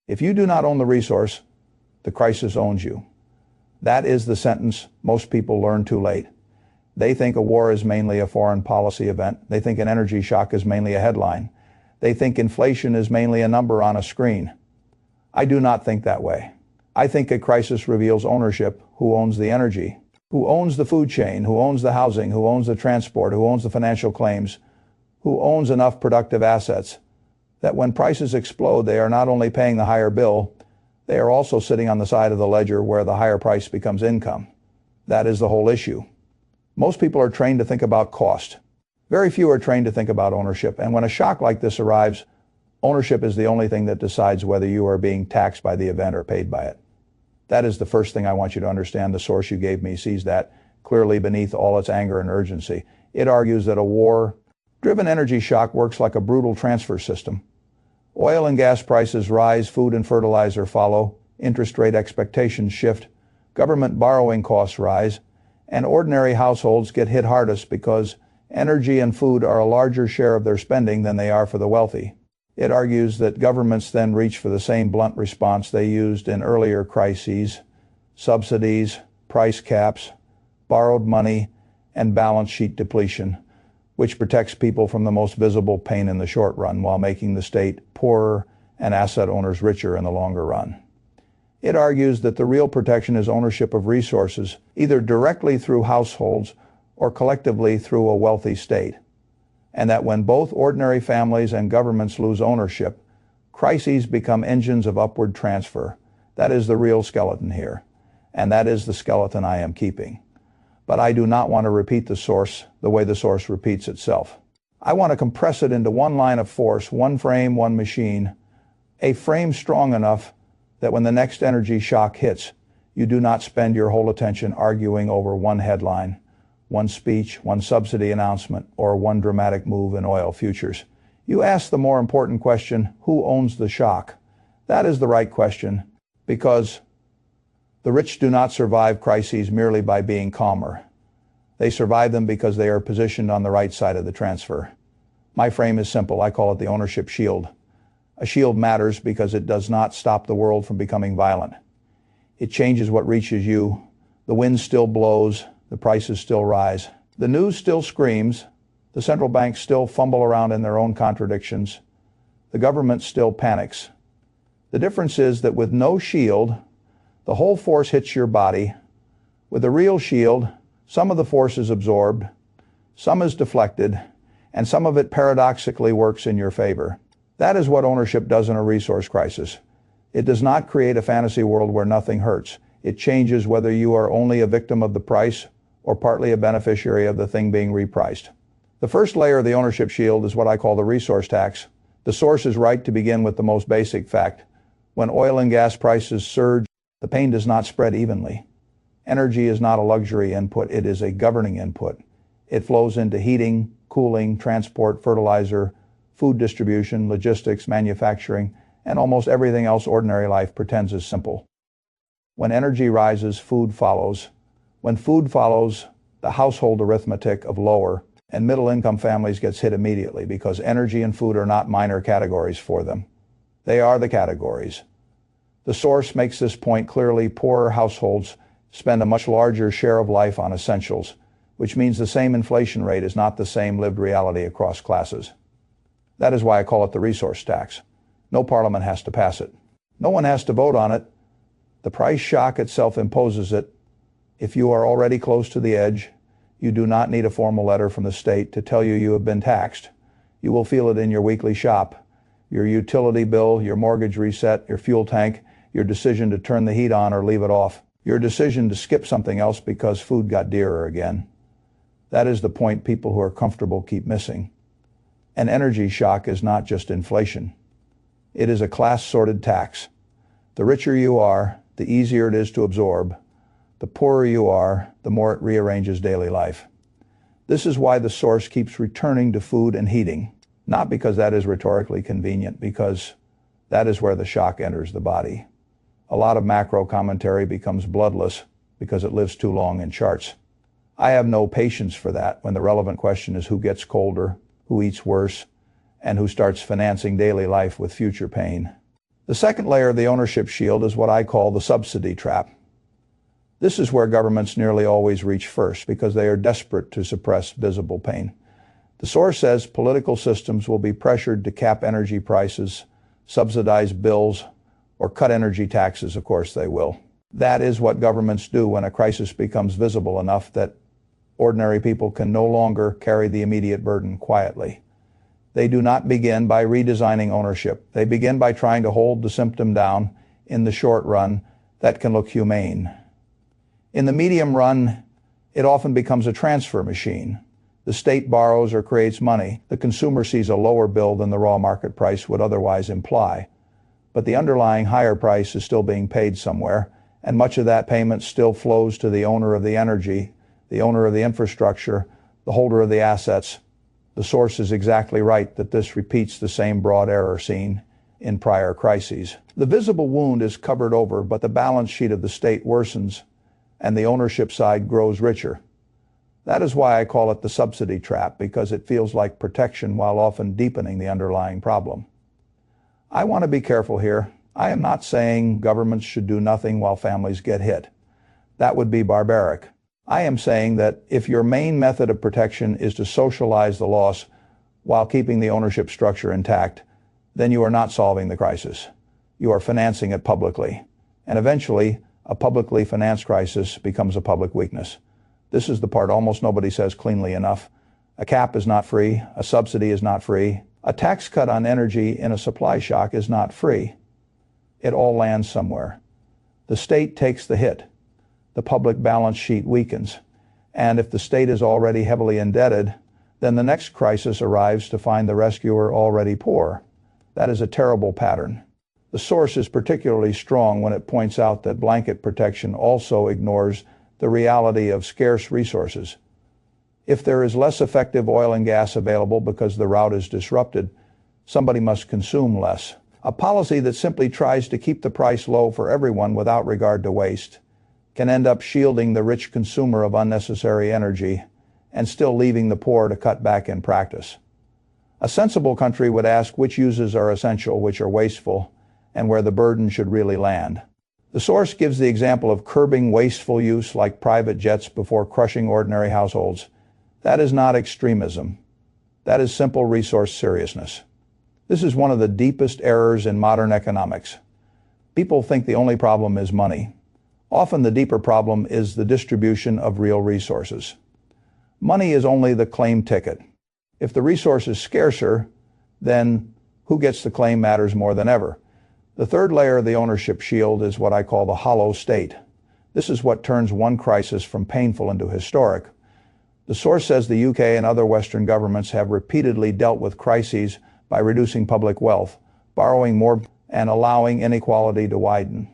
If you do not own the resource, the crisis owns you. That is the sentence most people learn too late. They think a war is mainly a foreign policy event. They think an energy shock is mainly a headline. They think inflation is mainly a number on a screen. I do not think that way. I think a crisis reveals ownership. Who owns the energy? Who owns the food chain? Who owns the housing? Who owns the transport? Who owns the financial claims? Who owns enough productive assets that when prices explode, they are not only paying the higher bill, they are also sitting on the side of the ledger where the higher price becomes income. That is the whole issue. Most people are trained to think about cost. Very few are trained to think about ownership. And when a shock like this arrives, ownership is the only thing that decides whether you are being taxed by the event or paid by it. That is the first thing I want you to understand. The source you gave me sees that clearly beneath all its anger and urgency. It argues that a war-driven energy shock works like a brutal transfer system. Oil and gas prices rise, food and fertilizer follow, interest rate expectations shift, government borrowing costs rise, and ordinary households get hit hardest because energy and food are a larger share of their spending than they are for the wealthy. It argues that governments then reach for the same blunt response they used in earlier crises: subsidies, price caps, borrowed money, and balance sheet depletion, which protects people from the most visible pain in the short run while making the state poorer and asset owners richer in the longer run. It argues that the real protection is ownership of resources, either directly through households or collectively through a wealthy state, and that when both ordinary families and governments lose ownership, crises become engines of upward transfer. That is the real skeleton here, and that is the skeleton I am keeping. But I do not want to repeat the source the way the source repeats itself. I want to compress it into one line of force, one frame, one machine, a frame strong enough that when the next energy shock hits, you do not spend your whole attention arguing over one headline, one speech, one subsidy announcement, or one dramatic move in oil futures. You ask the more important question: who owns the shock? That is the right question, because the rich do not survive crises merely by being calmer. They survive them because they are positioned on the right side of the transfer. My frame is simple. I call it the ownership shield. A shield matters because it does not stop the world from becoming violent. It changes what reaches you. The wind still blows. The prices still rise. The news still screams. The central banks still fumble around in their own contradictions. The government still panics. The difference is that with no shield, the whole force hits your body. With a real shield, some of the force is absorbed, some is deflected, and some of it paradoxically works in your favor. That is what ownership does in a resource crisis. It does not create a fantasy world where nothing hurts. It changes whether you are only a victim of the price or partly a beneficiary of the thing being repriced. The first layer of the ownership shield is what I call the resource tax. The source is right to begin with the most basic fact. When oil and gas prices surge, the pain does not spread evenly. Energy is not a luxury input, it is a governing input. It flows into heating, cooling, transport, fertilizer, food distribution, logistics, manufacturing, and almost everything else ordinary life pretends is simple. When energy rises, food follows. When food follows, the household arithmetic of lower and middle-income families gets hit immediately because energy and food are not minor categories for them. They are the categories. The source makes this point clearly. Poorer households spend a much larger share of life on essentials, which means the same inflation rate is not the same lived reality across classes. That is why I call it the resource tax. No parliament has to pass it. No one has to vote on it. The price shock itself imposes it. If you are already close to the edge, you do not need a formal letter from the state to tell you have been taxed. You will feel it in your weekly shop, your utility bill, your mortgage reset, your fuel tank, your decision to turn the heat on or leave it off, your decision to skip something else because food got dearer again. That is the point people who are comfortable keep missing. An energy shock is not just inflation. It is a class-sorted tax. The richer you are, the easier it is to absorb. The poorer you are, the more it rearranges daily life. This is why the source keeps returning to food and heating, not because that is rhetorically convenient, because that is where the shock enters the body. A lot of macro commentary becomes bloodless because it lives too long in charts. I have no patience for that when the relevant question is who gets colder, who eats worse, and who starts financing daily life with future pain. The second layer of the ownership shield is what I call the subsidy trap. This is where governments nearly always reach first because they are desperate to suppress visible pain. The source says political systems will be pressured to cap energy prices, subsidize bills, or cut energy taxes. Of course they will. That is what governments do when a crisis becomes visible enough that ordinary people can no longer carry the immediate burden quietly. They do not begin by redesigning ownership. They begin by trying to hold the symptom down. In the short run, that can look humane. In the medium run, it often becomes a transfer machine. The state borrows or creates money. The consumer sees a lower bill than the raw market price would otherwise imply. But the underlying higher price is still being paid somewhere, and much of that payment still flows to the owner of the energy, the owner of the infrastructure, the holder of the assets. The source is exactly right that this repeats the same broad error seen in prior crises. The visible wound is covered over, but the balance sheet of the state worsens, and the ownership side grows richer. That is why I call it the subsidy trap, because it feels like protection while often deepening the underlying problem. I want to be careful here. I am not saying governments should do nothing while families get hit. That would be barbaric. I am saying that if your main method of protection is to socialize the loss while keeping the ownership structure intact, then you are not solving the crisis. You are financing it publicly. And eventually, a publicly financed crisis becomes a public weakness. This is the part almost nobody says cleanly enough. A cap is not free. A subsidy is not free. A tax cut on energy in a supply shock is not free. It all lands somewhere. The state takes the hit. The public balance sheet weakens. And if the state is already heavily indebted, then the next crisis arrives to find the rescuer already poor. That is a terrible pattern. The source is particularly strong when it points out that blanket protection also ignores the reality of scarce resources. If there is less effective oil and gas available because the route is disrupted, somebody must consume less. A policy that simply tries to keep the price low for everyone without regard to waste can end up shielding the rich consumer of unnecessary energy and still leaving the poor to cut back in practice. A sensible country would ask which uses are essential, which are wasteful, and where the burden should really land. The source gives the example of curbing wasteful use like private jets before crushing ordinary households. That is not extremism. That is simple resource seriousness. This is one of the deepest errors in modern economics. People think the only problem is money. Often the deeper problem is the distribution of real resources. Money is only the claim ticket. If the resource is scarcer, then who gets the claim matters more than ever. The third layer of the ownership shield is what I call the hollow state. This is what turns one crisis from painful into historic. The source says the UK and other Western governments have repeatedly dealt with crises by reducing public wealth, borrowing more, and allowing inequality to widen.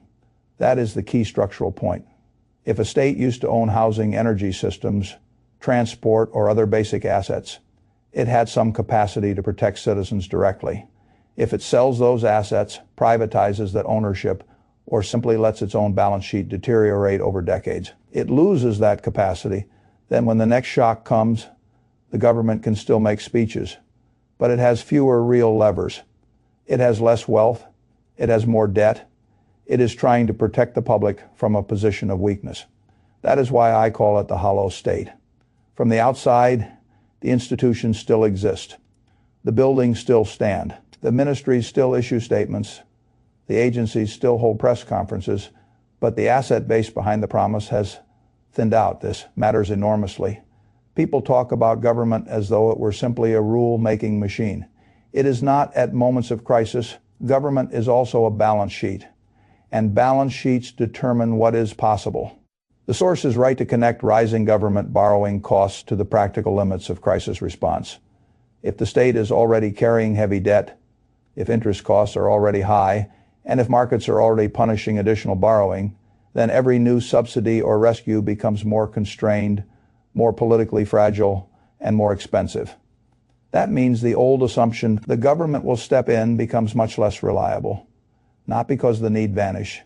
That is the key structural point. If a state used to own housing, energy systems, transport, or other basic assets, it had some capacity to protect citizens directly. If it sells those assets, privatizes that ownership, or simply lets its own balance sheet deteriorate over decades, it loses that capacity. Then when the next shock comes, the government can still make speeches, but it has fewer real levers. It has less wealth. It has more debt. It is trying to protect the public from a position of weakness. That is why I call it the hollow state. From the outside, the institutions still exist. The buildings still stand. The ministries still issue statements. The agencies still hold press conferences, but the asset base behind the promise has thinned out. This matters enormously. People talk about government as though it were simply a rule-making machine. It is not at moments of crisis. Government is also a balance sheet, and balance sheets determine what is possible. The source is right to connect rising government borrowing costs to the practical limits of crisis response. If the state is already carrying heavy debt, if interest costs are already high, and if markets are already punishing additional borrowing, then every new subsidy or rescue becomes more constrained, more politically fragile, and more expensive. That means the old assumption the government will step in becomes much less reliable. Not because the need vanished,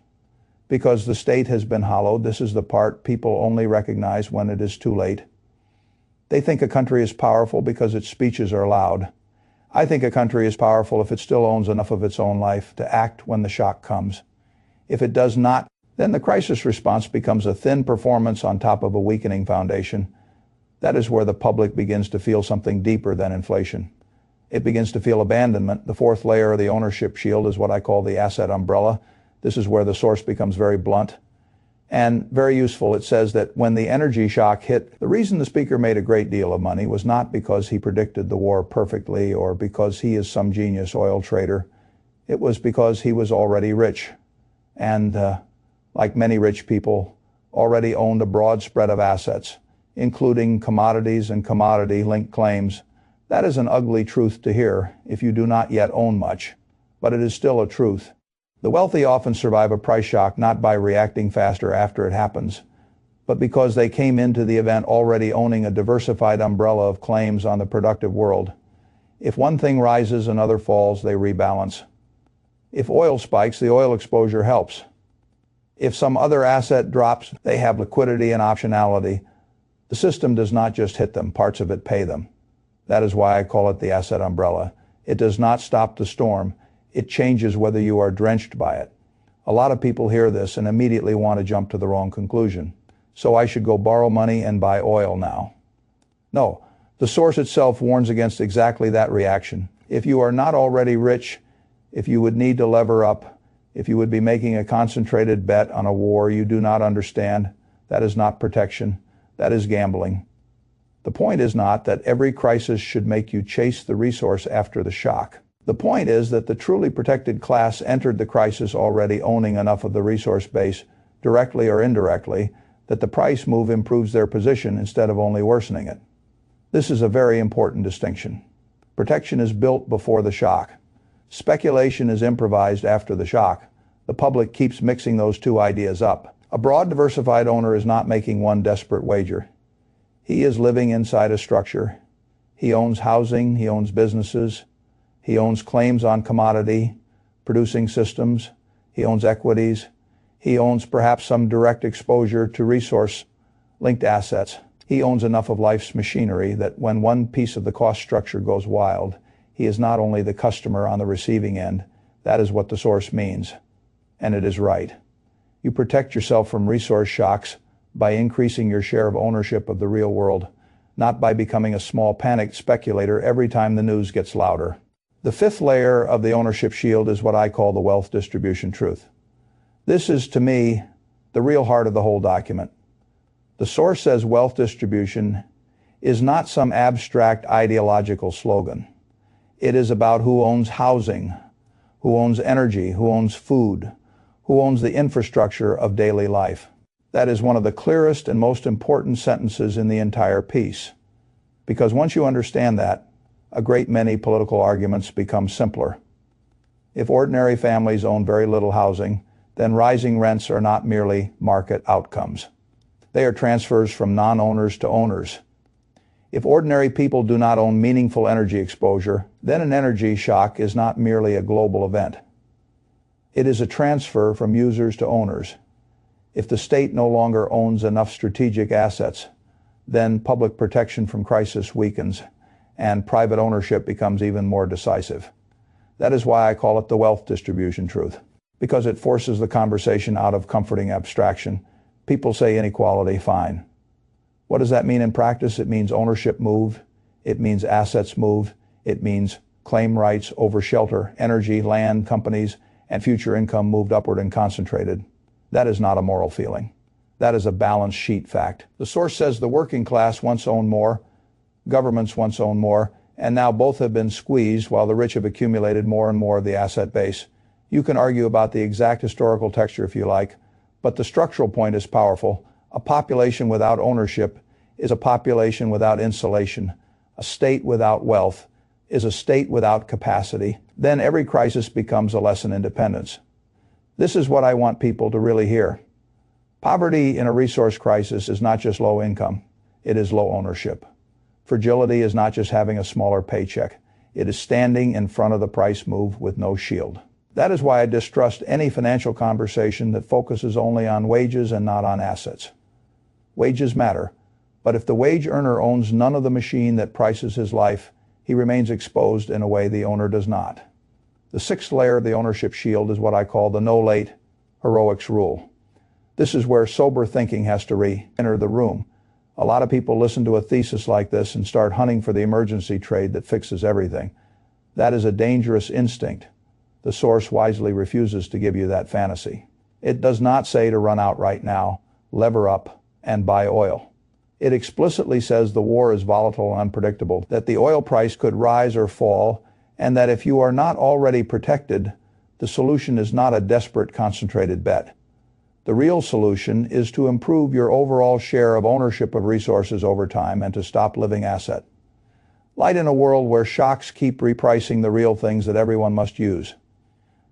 because the state has been hollowed. This is the part people only recognize when it is too late. They think a country is powerful because its speeches are loud. I think a country is powerful if it still owns enough of its own life to act when the shock comes. If it does not, then the crisis response becomes a thin performance on top of a weakening foundation. That is where the public begins to feel something deeper than inflation. It begins to feel abandonment. The fourth layer of the ownership shield is what I call the asset umbrella. This is where the source becomes very blunt and very useful. It says that when the energy shock hit, the reason the speaker made a great deal of money was not because he predicted the war perfectly or because he is some genius oil trader. It was because he was already rich and, like many rich people, already owned a broad spread of assets, including commodities and commodity-linked claims. That is an ugly truth to hear if you do not yet own much, but it is still a truth. The wealthy often survive a price shock not by reacting faster after it happens, but because they came into the event already owning a diversified umbrella of claims on the productive world. If one thing rises, another falls, they rebalance. If oil spikes, the oil exposure helps. If some other asset drops, they have liquidity and optionality. The system does not just hit them, parts of it pay them. That is why I call it the asset umbrella. It does not stop the storm. It changes whether you are drenched by it. A lot of people hear this and immediately want to jump to the wrong conclusion. So I should go borrow money and buy oil now. No, the source itself warns against exactly that reaction. If you are not already rich, if you would need to lever up, if you would be making a concentrated bet on a war you do not understand, that is not protection, that is gambling. The point is not that every crisis should make you chase the resource after the shock. The point is that the truly protected class entered the crisis already owning enough of the resource base, directly or indirectly, that the price move improves their position instead of only worsening it. This is a very important distinction. Protection is built before the shock. Speculation is improvised after the shock. The public keeps mixing those two ideas up. A broad diversified owner is not making one desperate wager. He is living inside a structure. He owns housing, he owns businesses, he owns claims on commodity, producing systems, he owns equities, he owns perhaps some direct exposure to resource-linked assets. He owns enough of life's machinery that when one piece of the cost structure goes wild, he is not only the customer on the receiving end. That is what the source means. And it is right. You protect yourself from resource shocks by increasing your share of ownership of the real world, not by becoming a small panicked speculator every time the news gets louder. The fifth layer of the ownership shield is what I call the wealth distribution truth. This is, to me, the real heart of the whole document. The source says wealth distribution is not some abstract ideological slogan. It is about who owns housing, who owns energy, who owns food, who owns the infrastructure of daily life. That is one of the clearest and most important sentences in the entire piece. Because once you understand that, a great many political arguments become simpler. If ordinary families own very little housing, then rising rents are not merely market outcomes. They are transfers from non-owners to owners. If ordinary people do not own meaningful energy exposure, then an energy shock is not merely a global event. It is a transfer from users to owners. If the state no longer owns enough strategic assets, then public protection from crisis weakens, and private ownership becomes even more decisive. That is why I call it the wealth distribution truth, because it forces the conversation out of comforting abstraction. People say inequality, fine. What does that mean in practice? It means ownership moved, it means assets moved, it means claim rights over shelter, energy, land, companies, and future income moved upward and concentrated. That is not a moral feeling. That is a balance sheet fact. The source says the working class once owned more, governments once owned more, and now both have been squeezed while the rich have accumulated more and more of the asset base. You can argue about the exact historical texture if you like, but the structural point is powerful. A population without ownership is a population without insulation. A state without wealth is a state without capacity. Then every crisis becomes a lesson in dependence. This is what I want people to really hear. Poverty in a resource crisis is not just low income, it is low ownership. Fragility is not just having a smaller paycheck, it is standing in front of the price move with no shield. That is why I distrust any financial conversation that focuses only on wages and not on assets. Wages matter, but if the wage earner owns none of the machine that prices his life, he remains exposed in a way the owner does not. The sixth layer of the ownership shield is what I call the no late heroics rule. This is where sober thinking has to re-enter the room. A lot of people listen to a thesis like this and start hunting for the emergency trade that fixes everything. That is a dangerous instinct. The source wisely refuses to give you that fantasy. It does not say to run out right now, lever up, and buy oil. It explicitly says the war is volatile and unpredictable, that the oil price could rise or fall, and that if you are not already protected, the solution is not a desperate, concentrated bet. The real solution is to improve your overall share of ownership of resources over time and to stop living asset light in a world where shocks keep repricing the real things that everyone must use.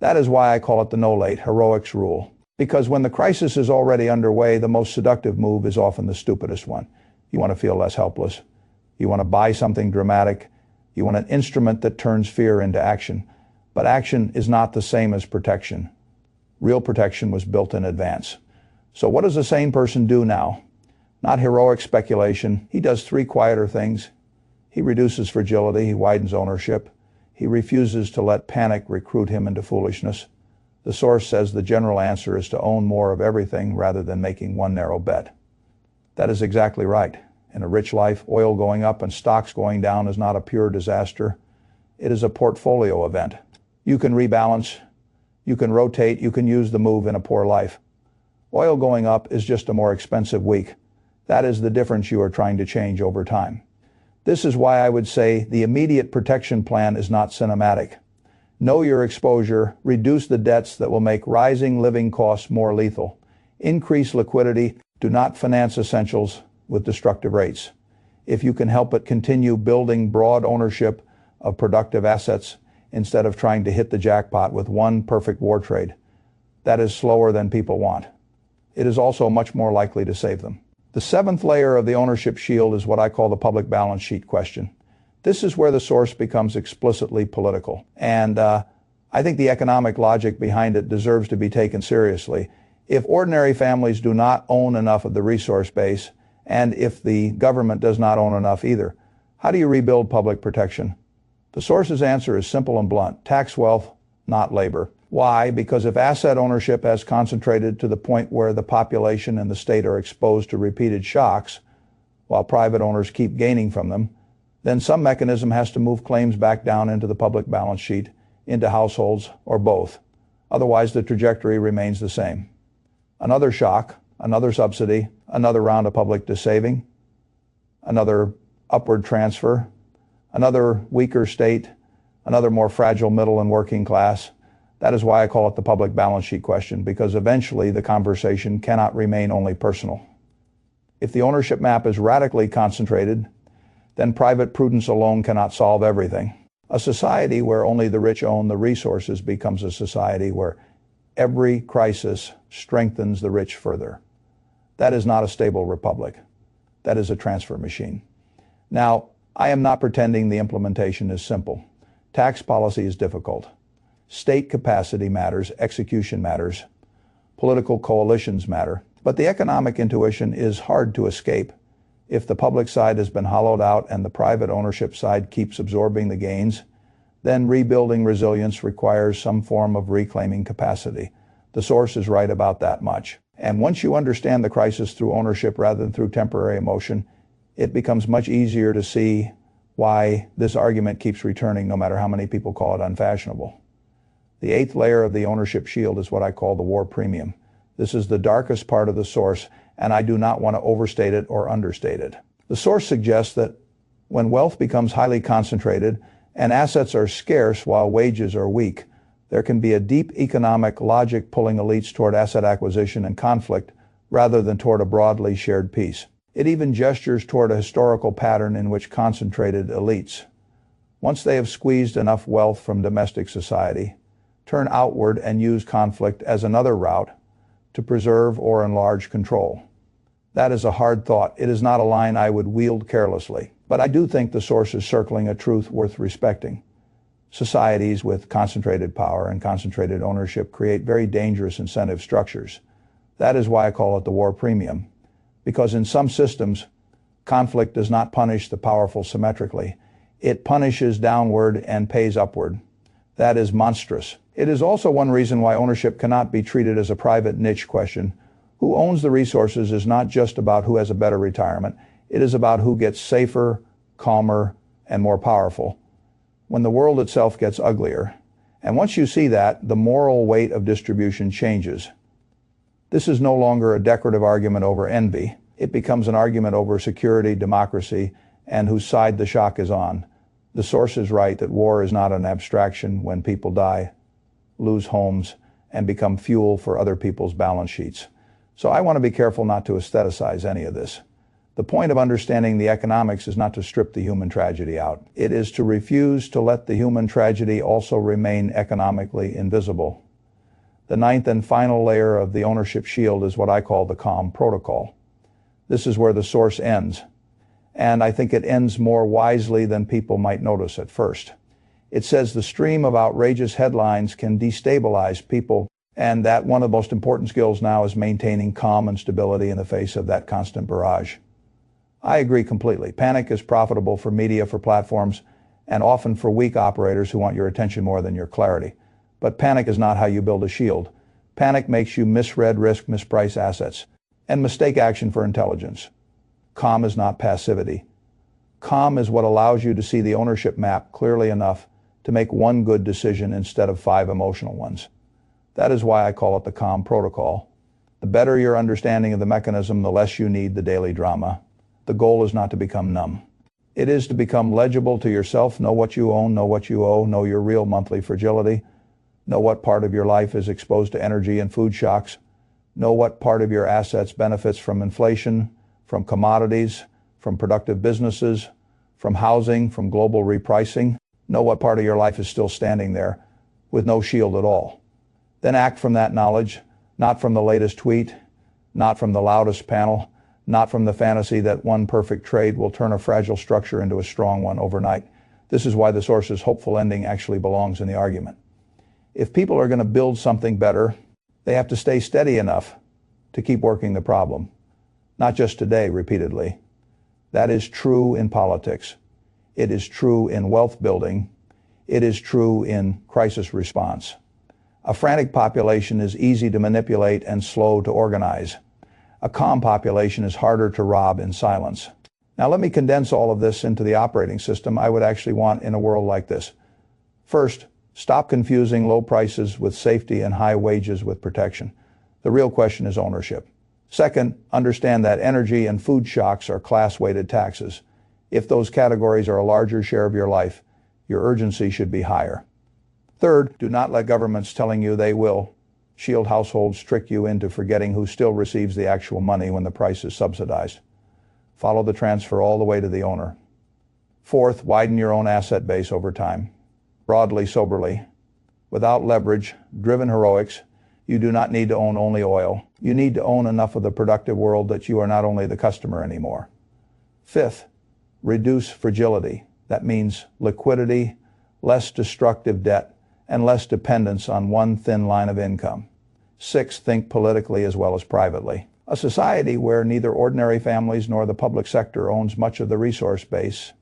That is why I call it the no late heroics rule. Because when the crisis is already underway, the most seductive move is often the stupidest one. You want to feel less helpless. You want to buy something dramatic. You want an instrument that turns fear into action. But action is not the same as protection. Real protection was built in advance. So what does a sane person do now? Not heroic speculation. He does three quieter things. He reduces fragility. He widens ownership. He refuses to let panic recruit him into foolishness. The source says the general answer is to own more of everything rather than making one narrow bet. That is exactly right. In a rich life, oil going up and stocks going down is not a pure disaster. It is a portfolio event. You can rebalance, you can rotate, you can use the move in a poor life. Oil going up is just a more expensive week. That is the difference you are trying to change over time. This is why I would say the immediate protection plan is not cinematic. Know your exposure, reduce the debts that will make rising living costs more lethal. Increase liquidity, do not finance essentials with destructive rates. If you can help it, continue building broad ownership of productive assets instead of trying to hit the jackpot with one perfect war trade. That is slower than people want. It is also much more likely to save them. The seventh layer of the ownership shield is what I call the public balance sheet question. This is where the source becomes explicitly political. And I think the economic logic behind it deserves to be taken seriously. If ordinary families do not own enough of the resource base, and if the government does not own enough either, how do you rebuild public protection? The source's answer is simple and blunt. Tax wealth, not labor. Why? Because if asset ownership has concentrated to the point where the population and the state are exposed to repeated shocks, while private owners keep gaining from them, then some mechanism has to move claims back down into the public balance sheet, into households, or both. Otherwise, the trajectory remains the same. Another shock, another subsidy, another round of public dissaving, another upward transfer, another weaker state, another more fragile middle and working class. That is why I call it the public balance sheet question, because eventually the conversation cannot remain only personal. If the ownership map is radically concentrated, then private prudence alone cannot solve everything. A society where only the rich own the resources becomes a society where every crisis strengthens the rich further. That is not a stable republic. That is a transfer machine. Now, I am not pretending the implementation is simple. Tax policy is difficult. State capacity matters, execution matters, political coalitions matter, but the economic intuition is hard to escape. If the public side has been hollowed out and the private ownership side keeps absorbing the gains, then rebuilding resilience requires some form of reclaiming capacity. The source is right about that much. And once you understand the crisis through ownership rather than through temporary emotion, it becomes much easier to see why this argument keeps returning no matter how many people call it unfashionable. The eighth layer of the ownership shield is what I call the war premium. This is the darkest part of the source, and I do not want to overstate it or understate it. The source suggests that when wealth becomes highly concentrated and assets are scarce while wages are weak, there can be a deep economic logic pulling elites toward asset acquisition and conflict rather than toward a broadly shared peace. It even gestures toward a historical pattern in which concentrated elites, once they have squeezed enough wealth from domestic society, turn outward and use conflict as another route to preserve or enlarge control. That is a hard thought. It is not a line I would wield carelessly. But I do think the source is circling a truth worth respecting. Societies with concentrated power and concentrated ownership create very dangerous incentive structures. That is why I call it the war premium. Because in some systems, conflict does not punish the powerful symmetrically. It punishes downward and pays upward. That is monstrous. It is also one reason why ownership cannot be treated as a private niche question. Who owns the resources is not just about who has a better retirement. It is about who gets safer, calmer, and more powerful when the world itself gets uglier. And once you see that, the moral weight of distribution changes. This is no longer a decorative argument over envy. It becomes an argument over security, democracy, and whose side the shock is on. The source is right that war is not an abstraction when people die, lose homes, and become fuel for other people's balance sheets. So I want to be careful not to aestheticize any of this. The point of understanding the economics is not to strip the human tragedy out. It is to refuse to let the human tragedy also remain economically invisible. The ninth and final layer of the ownership shield is what I call the calm protocol. This is where the source ends. And I think it ends more wisely than people might notice at first. It says the stream of outrageous headlines can destabilize people, and that one of the most important skills now is maintaining calm and stability in the face of that constant barrage. I agree completely. Panic is profitable for media, for platforms, and often for weak operators who want your attention more than your clarity. But panic is not how you build a shield. Panic makes you misread risk, misprice assets, and mistake action for intelligence. Calm is not passivity. Calm is what allows you to see the ownership map clearly enough to make one good decision instead of 5 emotional ones. That is why I call it the calm protocol. The better your understanding of the mechanism, the less you need the daily drama. The goal is not to become numb. It is to become legible to yourself, know what you own, know what you owe, know your real monthly fragility, know what part of your life is exposed to energy and food shocks, know what part of your assets benefits from inflation, from commodities, from productive businesses, from housing, from global repricing. Know what part of your life is still standing there with no shield at all. Then act from that knowledge, not from the latest tweet, not from the loudest panel, not from the fantasy that one perfect trade will turn a fragile structure into a strong one overnight. This is why the source's hopeful ending actually belongs in the argument. If people are going to build something better, they have to stay steady enough to keep working the problem. Not just today, repeatedly. That is true in politics. It is true in wealth building. It is true in crisis response. A frantic population is easy to manipulate and slow to organize. A calm population is harder to rob in silence. Now let me condense all of this into the operating system I would actually want in a world like this. First, stop confusing low prices with safety and high wages with protection. The real question is ownership. Second, understand that energy and food shocks are class-weighted taxes. If those categories are a larger share of your life, your urgency should be higher. Third, do not let governments telling you they will shield households trick you into forgetting who still receives the actual money when the price is subsidized. Follow the transfer all the way to the owner. Fourth, widen your own asset base over time. Broadly, soberly. Without leverage, driven heroics, you do not need to own only oil. You need to own enough of the productive world that you are not only the customer anymore. Fifth, reduce fragility. That means liquidity, less destructive debt, and less dependence on one thin line of income. Sixth, think politically as well as privately. A society where neither ordinary families nor the public sector owns much of the resource base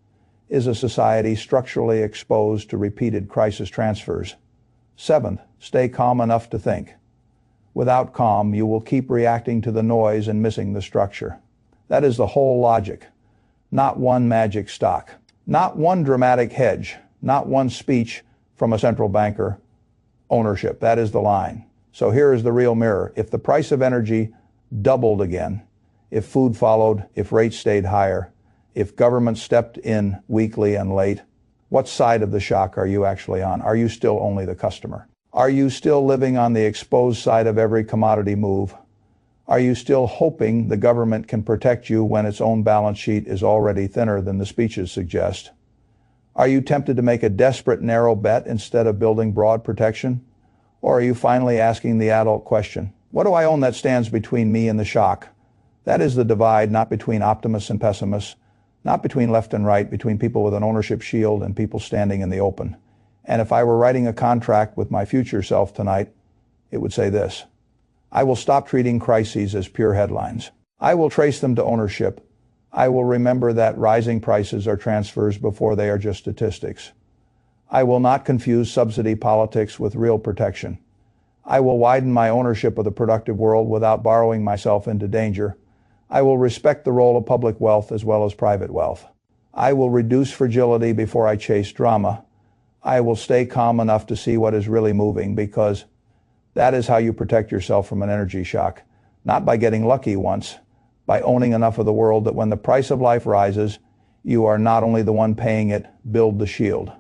is a society structurally exposed to repeated crisis transfers. Seventh, stay calm enough to think. Without calm, you will keep reacting to the noise and missing the structure. That is the whole logic. Not one magic stock. Not one dramatic hedge. Not one speech from a central banker. Ownership. That is the line. So here is the real mirror. If the price of energy doubled again, if food followed, if rates stayed higher, if government stepped in weakly and late, what side of the shock are you actually on? Are you still only the customer? Are you still living on the exposed side of every commodity move? Are you still hoping the government can protect you when its own balance sheet is already thinner than the speeches suggest? Are you tempted to make a desperate narrow bet instead of building broad protection? Or are you finally asking the adult question, what do I own that stands between me and the shock? That is the divide, not between optimists and pessimists, not between left and right, between people with an ownership shield and people standing in the open. And if I were writing a contract with my future self tonight, it would say this: I will stop treating crises as pure headlines. I will trace them to ownership, I will remember that rising prices are transfers before they are just statistics. I will not confuse subsidy politics with real protection. I will widen my ownership of the productive world without borrowing myself into danger. I will respect the role of public wealth as well as private wealth. I will reduce fragility before I chase drama. I will stay calm enough to see what is really moving, because that is how you protect yourself from an energy shock. Not by getting lucky once, by owning enough of the world that when the price of life rises, you are not only the one paying it. Build the shield.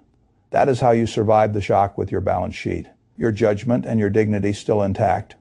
That is how you survive the shock with your balance sheet, your judgment and your dignity still intact.